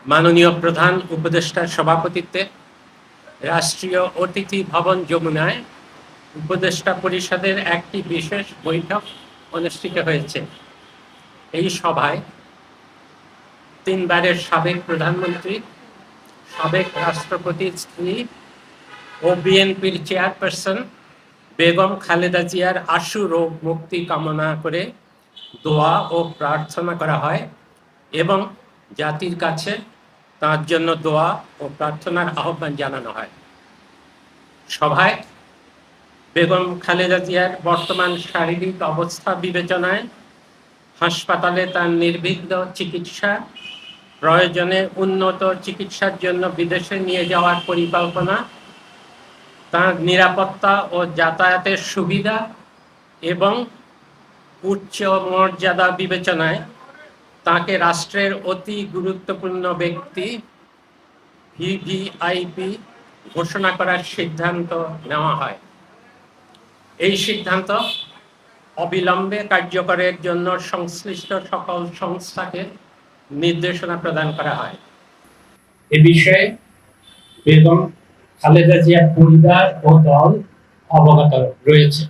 মাননীয় প্রধান উপদেষ্টার সভাপতিত্বে রাষ্ট্রীয় অতিথি ভবন যমুনায় উপদেষ্টা পরিষদের একটি বিশেষ বৈঠক অনুষ্ঠিত হয়েছে। এই সভায় তিনবারের সাবেক প্রধানমন্ত্রী, সাবেক রাষ্ট্রপতির স্ত্রী ও বিএনপির চেয়ারপারসন বেগম খালেদা জিয়ার আশু রোগ মুক্তি কামনা করে দোয়া ও প্রার্থনা করা হয় এবং জাতির কাছে তার জন্য দোয়া ও প্রার্থনার আহ্বান জানানো হয়। সভায় বেগম খালেদা জিয়ার বর্তমান শারীরিক অবস্থা বিবেচনায় হাসপাতালে তার নির্বিঘ্ন চিকিৎসা, প্রয়োজনে উন্নত চিকিৎসার জন্য বিদেশে নিয়ে যাওয়ার পরিকল্পনা, তার নিরাপত্তা ও যাতায়াতের সুবিধা এবং উচ্চ মর্যাদা বিবেচনায় তাকে রাষ্ট্রের অতি গুরুত্বপূর্ণ ব্যক্তি ভিভিআইপি ঘোষণা করার সিদ্ধান্ত নেওয়া হয়। এই সিদ্ধান্ত অবিলম্বে কার্যকরের জন্য সংশ্লিষ্ট সকল সংস্থাকে নির্দেশনা প্রদান করা হয়। এ বিষয়ে বেগম খালেদা জিয়ার পরিবার ও দল অবগত রয়েছে।